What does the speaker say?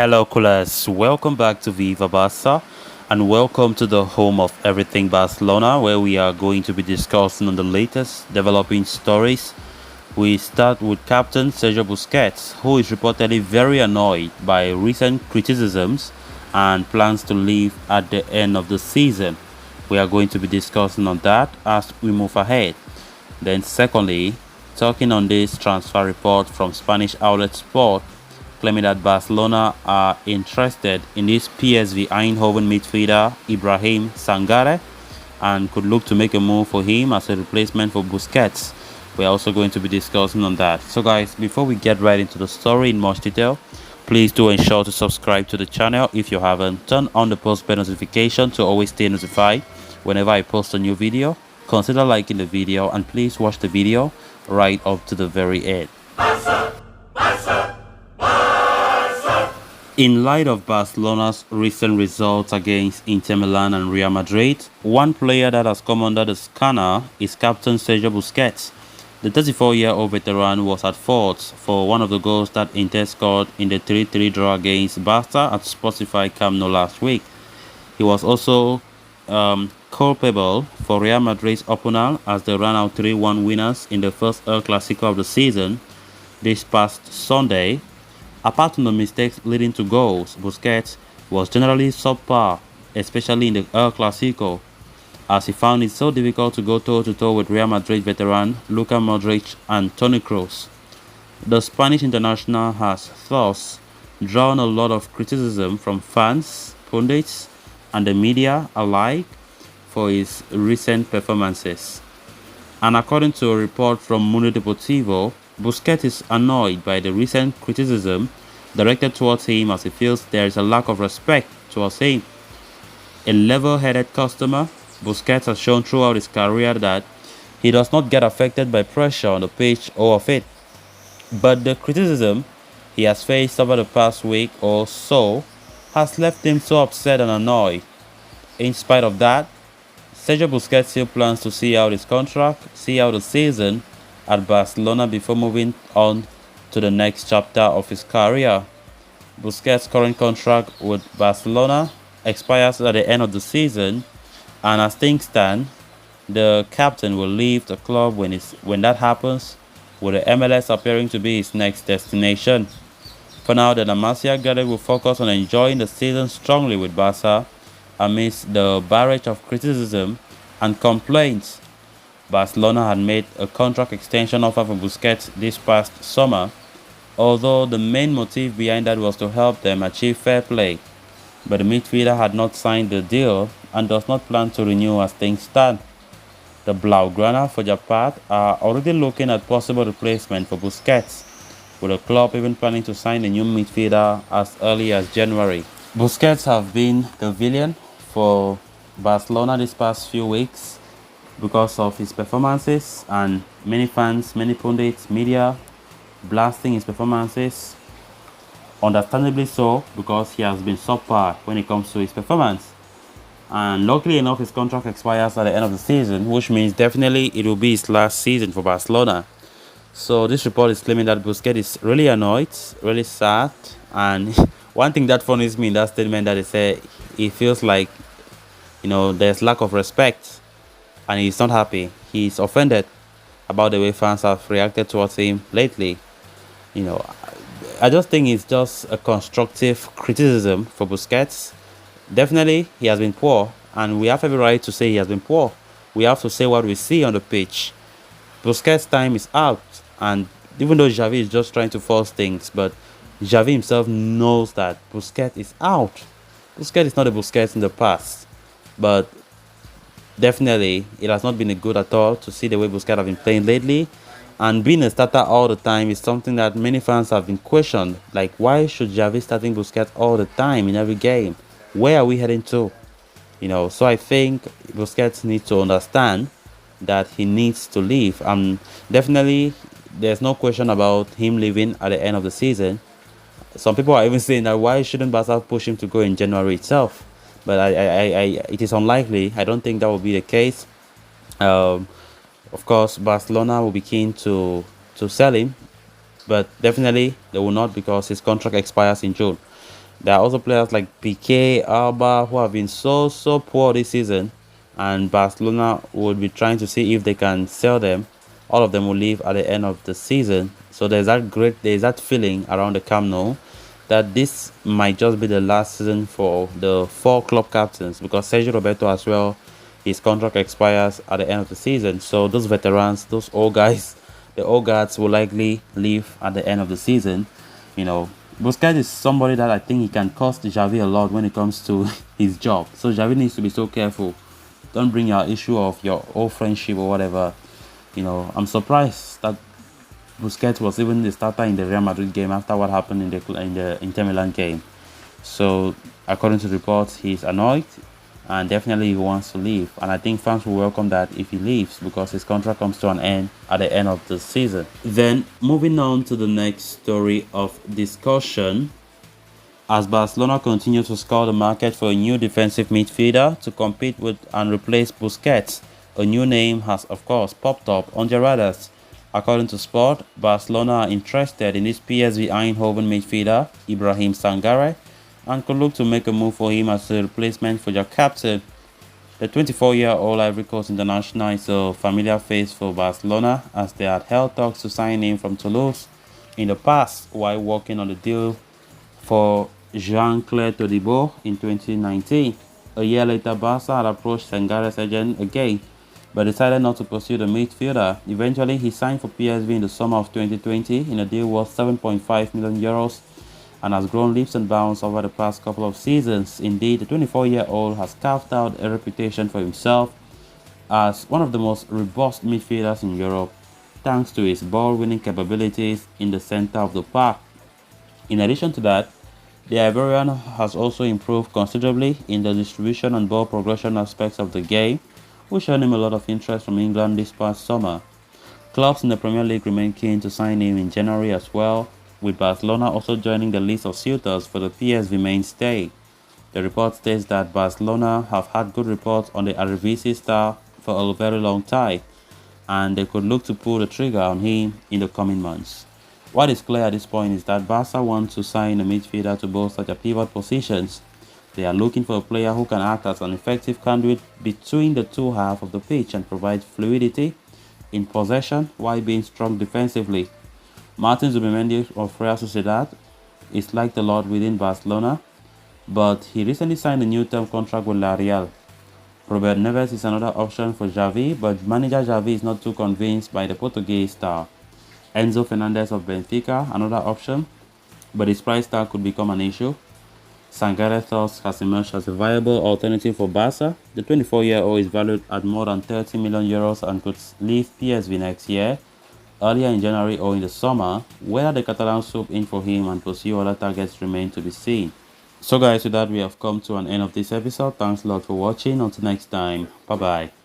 Hello, coolers. Welcome back to Viva Barca and welcome to the home of everything Barcelona, where we are going to be discussing on the latest developing stories. We start with Captain Sergio Busquets, who is reportedly very annoyed by recent criticisms and plans to leave at the end of the season. We are going to be discussing on that as we move ahead. Then, secondly, talking on this transfer report from Spanish outlet Sport, claiming that Barcelona are interested in this PSV Eindhoven midfielder Ibrahim Sangare and could look to make a move for him as a replacement for Busquets. We're also going to be discussing on that. So guys, before we get right into the story in much detail, please do ensure to subscribe to the channel if you haven't. Turn on the post bell notification to always stay notified whenever I post a new video. Consider liking the video and please watch the video right up to the very end. In light of Barcelona's recent results against Inter Milan and Real Madrid, one player that has come under the scanner is Captain Sergio Busquets. The 34-year-old veteran was at fault for one of the goals that Inter scored in the 3-3 draw against Barca at Spotify Camp Nou last week. He was also culpable for Real Madrid's opener as they ran out 3-1 winners in the first El Clasico of the season this past Sunday. Apart from the mistakes leading to goals, Busquets was generally subpar, especially in the El Clasico, as he found it so difficult to go toe-to-toe with Real Madrid veteran Luka Modric and Toni Kroos. The Spanish international has thus drawn a lot of criticism from fans, pundits, and the media alike for his recent performances. And according to a report from Mundo Deportivo, Busquets is annoyed by the recent criticism directed towards him as he feels there is a lack of respect towards him. A level-headed customer, Busquets has shown throughout his career that he does not get affected by pressure on the pitch or off it. But the criticism he has faced over the past week or so has left him so upset and annoyed. In spite of that, Sergio Busquets still plans to see out his contract, see out the season at Barcelona before moving on to the next chapter of his career. Busquets' current contract with Barcelona expires at the end of the season, and as things stand, the captain will leave the club when that happens, with the MLS appearing to be his next destination. For now, the La Masia Garden will focus on enjoying the season strongly with Barca amidst the barrage of criticism and complaints. Barcelona had made a contract extension offer for Busquets this past summer, although the main motive behind that was to help them achieve fair play. But the midfielder had not signed the deal and does not plan to renew as things stand. The Blaugrana, for their part, are already looking at possible replacement for Busquets, with the club even planning to sign a new midfielder as early as January. Busquets have been the villain for Barcelona these past few weeks because of his performances, and many fans, many pundits, media blasting his performances. Understandably so, because he has been subpar when it comes to his performance. And luckily enough, his contract expires at the end of the season, which means definitely it will be his last season for Barcelona. So this report is claiming that Busquets is really annoyed, really sad, and one thing that funnies me in that statement that they say he feels like, there's lack of respect and he's not happy. He's offended about the way fans have reacted towards him lately. I just think it's just a constructive criticism for Busquets. Definitely, he has been poor, and we have every right to say he has been poor. We have to say what we see on the pitch. Busquets' time is out, and even though Xavi is just trying to force things, but Xavi himself knows that Busquets is out. Busquets is not a Busquets in the past, but definitely it has not been good at all to see the way Busquets have been playing lately. And being a starter all the time is something that many fans have been questioned. Like, why should Xavi starting Busquets all the time in every game? Where are we heading to? So I think Busquets needs to understand that he needs to leave. And definitely, there's no question about him leaving at the end of the season. Some people are even saying that why shouldn't Barca push him to go in January itself? But it is unlikely. I don't think that will be the case. Of course, Barcelona will be keen to sell him, but definitely they will not, because his contract expires in June. There are also players like Piqué, Alba, who have been so poor this season, and Barcelona would be trying to see if they can sell them. All of them will leave at the end of the season. So there's that feeling around the Camp Nou that this might just be the last season for the 4 club captains, because Sergio Roberto as well, his contract expires at the end of the season. So those veterans, those old guys, the old guards will likely leave at the end of the season. You know, Busquets is somebody that I think he can cost Xavi a lot when it comes to his job. So Xavi needs to be so careful. Don't bring your issue of your old friendship or whatever. I'm surprised that Busquets was even the starter in the Real Madrid game after what happened in the Inter Milan game. So according to reports, he's annoyed and definitely he wants to leave. And I think fans will welcome that if he leaves, because his contract comes to an end at the end of the season. Then moving on to the next story of discussion. As Barcelona continue to scour the market for a new defensive midfielder to compete with and replace Busquets, a new name has of course popped up on their radars. According to Sport, Barcelona are interested in this PSV Eindhoven midfielder, Ibrahim Sangare, and could look to make a move for him as a replacement for their captain. The 24-year-old Ivory Coast international is a familiar face for Barcelona, as they had held talks to sign him from Toulouse in the past while working on the deal for Jean-Claire Todibo in 2019. A year later, Barca had approached Sangare's agent again, but decided not to pursue the midfielder. Eventually, he signed for PSV in the summer of 2020 in a deal worth 7.5 million euros and has grown leaps and bounds over the past couple of seasons. Indeed, the 24-year-old has carved out a reputation for himself as one of the most robust midfielders in Europe, thanks to his ball-winning capabilities in the center of the park. In addition to that, the Ivorian has also improved considerably in the distribution and ball progression aspects of the game, which earned him a lot of interest from England this past summer. Clubs in the Premier League remain keen to sign him in January as well, with Barcelona also joining the list of suitors for the PSV mainstay. The report states that Barcelona have had good reports on the Eredivisie star for a very long time, and they could look to pull the trigger on him in the coming months. What is clear at this point is that Barca want to sign a midfielder to bolster their pivot positions. They are looking for a player who can act as an effective conduit between the two halves of the pitch and provide fluidity in possession while being strong defensively. Martin Zubimendi of Real Sociedad is liked a lot within Barcelona, but he recently signed a new term contract with La Real. Robert Neves is another option for Xavi, but manager Xavi is not too convinced by the Portuguese star. Enzo Fernandez of Benfica, another option, but his price tag could become an issue. Sangare thus has emerged as a viable alternative for Barca. The 24-year-old is valued at more than 30 million euros and could leave PSV next year, earlier in January or in the summer. Whether the Catalans swoop in for him and pursue other targets remain to be seen. So guys, with that we have come to an end of this episode. Thanks a lot for watching. Until next time, bye bye.